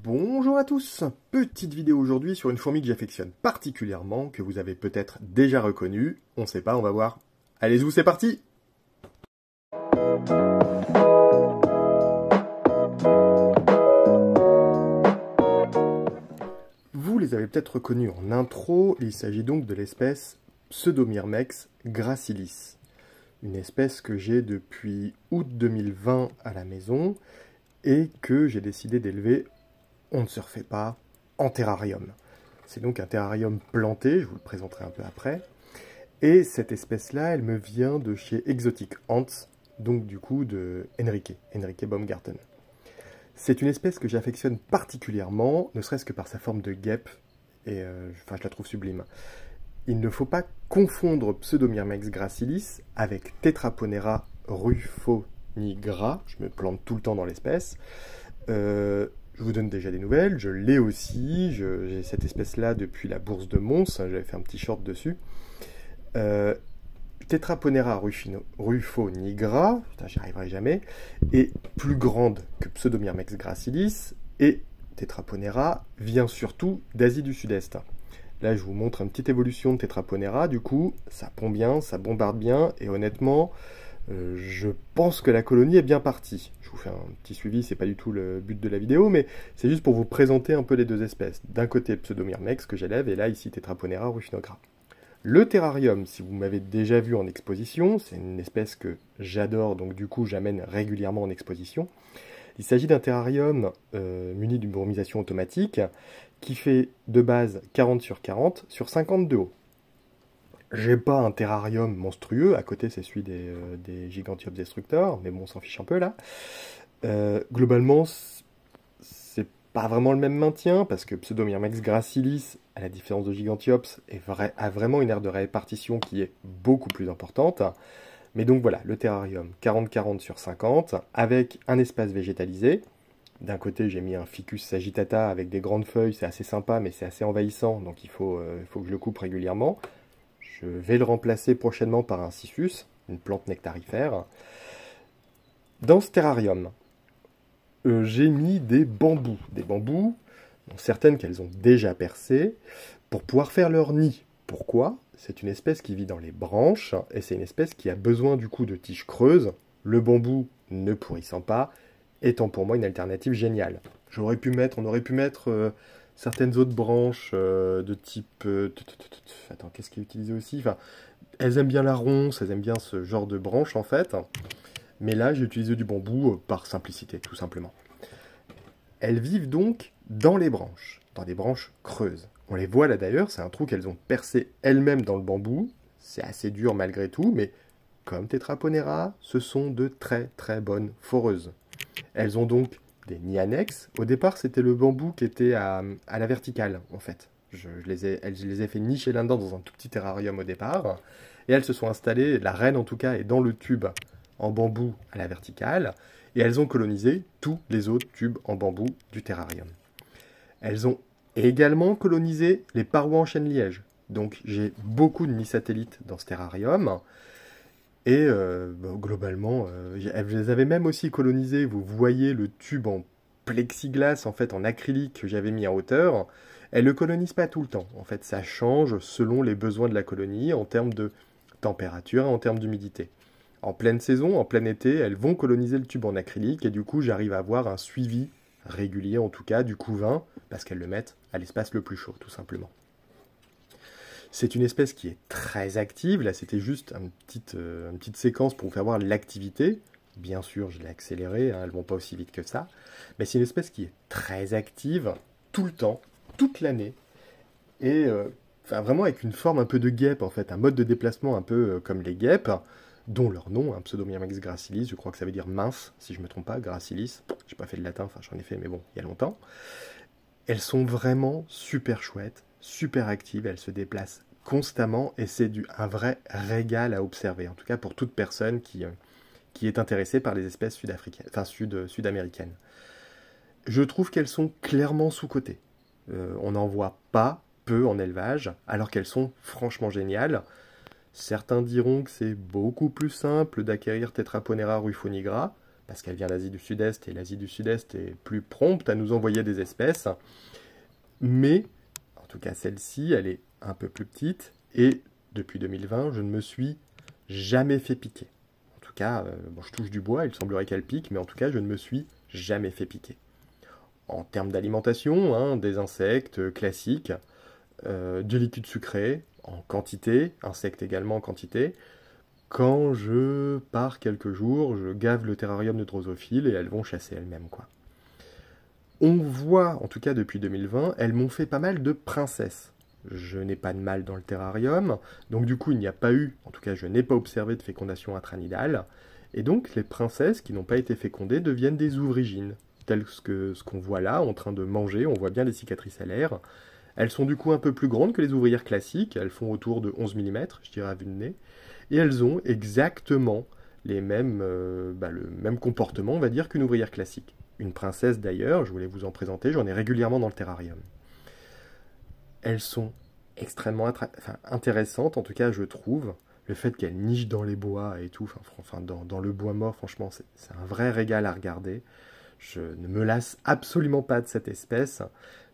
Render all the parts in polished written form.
Bonjour à tous, petite vidéo aujourd'hui sur une fourmi que j'affectionne particulièrement, que vous avez peut-être déjà reconnue, on sait pas, on va voir. Allez-y, c'est parti! Vous les avez peut-être reconnus en intro, il s'agit donc de l'espèce Pseudomyrmex gracilis. Une espèce que j'ai depuis août 2020 à la maison et que j'ai décidé d'élever, on ne se refait pas, en terrarium. C'est donc un terrarium planté, je vous le présenterai un peu après. Et cette espèce-là, elle me vient de chez Exotic Ants, donc du coup de Enrique Baumgarten. C'est une espèce que j'affectionne particulièrement, ne serait-ce que par sa forme de guêpe, et je la trouve sublime. Il ne faut pas confondre Pseudomyrmex gracilis avec Tetraponera rufonigra, je me plante tout le temps dans l'espèce. Je vous donne déjà des nouvelles, je l'ai aussi, j'ai cette espèce-là depuis la bourse de Mons, j'avais fait un petit short dessus. Tetraponera rufonigra, j'y arriverai jamais, est plus grande que Pseudomyrmex gracilis, et Tetraponera vient surtout d'Asie du Sud-Est. Là, je vous montre une petite évolution de Tetraponera, du coup, ça pond bien, ça bombarde bien, et honnêtement, je pense que la colonie est bien partie. Je vous fais un petit suivi, c'est pas du tout le but de la vidéo, mais c'est juste pour vous présenter un peu les deux espèces. D'un côté, Pseudomyrmex que j'élève, et là, ici, Tetraponera rufinogra. Le terrarium, si vous m'avez déjà vu en exposition, c'est une espèce que j'adore, donc du coup j'amène régulièrement en exposition. Il s'agit d'un terrarium muni d'une brumisation automatique qui fait de base 40 sur 40 sur 50 de haut. J'ai pas un terrarium monstrueux, à côté c'est celui des Gigantiops destructors, mais bon on s'en fiche un peu là. Globalement, c'est pas vraiment le même maintien, parce que Pseudomyrmex gracilis, à la différence de Gigantiops, a vraiment une aire de répartition qui est beaucoup plus importante. Mais donc voilà, le terrarium 40-40 sur 50, avec un espace végétalisé. D'un côté, j'ai mis un Ficus sagittata avec des grandes feuilles, c'est assez sympa, mais c'est assez envahissant, donc il faut que je le coupe régulièrement. Je vais le remplacer prochainement par un Cissus, une plante nectarifère. Dans ce terrarium, j'ai mis des bambous. Certaines qu'elles ont déjà percées, pour pouvoir faire leur nid. Pourquoi? C'est une espèce qui vit dans les branches, et c'est une espèce qui a besoin du coup de tiges creuses, le bambou ne pourrissant pas, étant pour moi une alternative géniale. On aurait pu mettre certaines autres branches de type... Attends, qu'est-ce qui est utilisé aussi? Enfin, elles aiment bien la ronce, elles aiment bien ce genre de branche en fait. Mais là, j'ai utilisé du bambou par simplicité, tout simplement. Elles vivent donc dans les branches, dans des branches creuses. On les voit là d'ailleurs, c'est un trou qu'elles ont percé elles-mêmes dans le bambou. C'est assez dur malgré tout, mais comme Tetraponera, ce sont de très très bonnes foreuses. Elles ont donc des nids annexes. Au départ, c'était le bambou qui était à la verticale, en fait. Je les ai fait nicher là-dedans dans un tout petit terrarium au départ. Et elles se sont installées, la reine en tout cas, est dans le tube en bambou à la verticale. Et elles ont colonisé tous les autres tubes en bambou du terrarium. Elles ont également colonisé les parois en chêne-liège. Donc j'ai beaucoup de nids satellites dans ce terrarium. Et globalement, elles les avaient même aussi colonisées. Vous voyez le tube en plexiglas, en fait en acrylique que j'avais mis en hauteur. Elles ne le colonisent pas tout le temps. En fait, ça change selon les besoins de la colonie en termes de température et en termes d'humidité. En pleine saison, en plein été, elles vont coloniser le tube en acrylique et du coup, j'arrive à avoir un suivi régulier, en tout cas, du couvain, parce qu'elles le mettent à l'espace le plus chaud, tout simplement. C'est une espèce qui est très active. Là, c'était juste une petite séquence pour vous faire voir l'activité. Bien sûr, je l'ai accélérée, hein, elles ne vont pas aussi vite que ça. Mais c'est une espèce qui est très active, tout le temps, toute l'année. Et vraiment avec une forme un peu de guêpe, en fait, un mode de déplacement un peu comme les guêpes, dont leur nom, hein, Pseudomyrmex gracilis, je crois que ça veut dire mince, si je ne me trompe pas, gracilis. J'ai pas fait de latin, enfin j'en ai fait, mais bon, il y a longtemps. Elles sont vraiment super chouettes, super actives, elles se déplacent constamment et c'est un vrai régal à observer, en tout cas pour toute personne qui est intéressée par les espèces sud-africaines, enfin sud-américaines. Je trouve qu'elles sont clairement sous-cotées. On n'en voit pas peu en élevage, alors qu'elles sont franchement géniales. Certains diront que c'est beaucoup plus simple d'acquérir Tetraponera rufonigra, parce qu'elle vient d'Asie du Sud-Est, et l'Asie du Sud-Est est plus prompte à nous envoyer des espèces. Mais, en tout cas celle-ci, elle est un peu plus petite, et depuis 2020, je ne me suis jamais fait piquer. En tout cas, bon, je touche du bois, il semblerait qu'elle pique, mais en tout cas, je ne me suis jamais fait piquer. En termes d'alimentation, hein, des insectes classiques, du liquide sucré en quantité, insectes également en quantité. Quand je pars quelques jours, je gave le terrarium de drosophiles et elles vont chasser elles-mêmes, quoi. On voit, en tout cas depuis 2020, elles m'ont fait pas mal de princesses. Je n'ai pas de mâle dans le terrarium, donc du coup il n'y a pas eu, en tout cas je n'ai pas observé de fécondation intranidale, et donc les princesses qui n'ont pas été fécondées deviennent des ouvrigines, telles que ce qu'on voit là, en train de manger, on voit bien les cicatrices à l'air. Elles sont du coup un peu plus grandes que les ouvrières classiques, elles font autour de 11 mm, je dirais à vue de nez, et elles ont exactement les mêmes, le même comportement, on va dire, qu'une ouvrière classique. Une princesse d'ailleurs, je voulais vous en présenter, j'en ai régulièrement dans le terrarium. Elles sont extrêmement intéressantes, en tout cas je trouve. Le fait qu'elles nichent dans les bois et tout, dans le bois mort, franchement, c'est un vrai régal à regarder. Je ne me lasse absolument pas de cette espèce.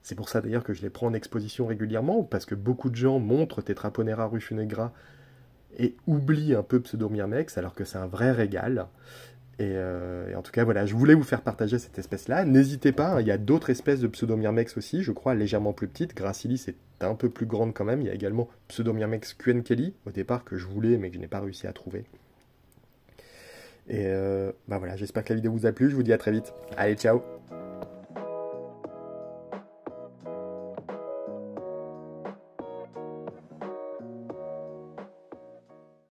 C'est pour ça d'ailleurs que je les prends en exposition régulièrement, parce que beaucoup de gens montrent Tetraponera rufinegra et oublient un peu Pseudomyrmex, alors que c'est un vrai régal. Et en tout cas, voilà, je voulais vous faire partager cette espèce-là. N'hésitez pas, hein, il y a d'autres espèces de Pseudomyrmex aussi, je crois légèrement plus petites. Gracilis est un peu plus grande quand même. Il y a également Pseudomyrmex Kuenkeli, au départ, que je voulais, mais que je n'ai pas réussi à trouver. Et voilà, j'espère que la vidéo vous a plu. Je vous dis à très vite. Allez, ciao!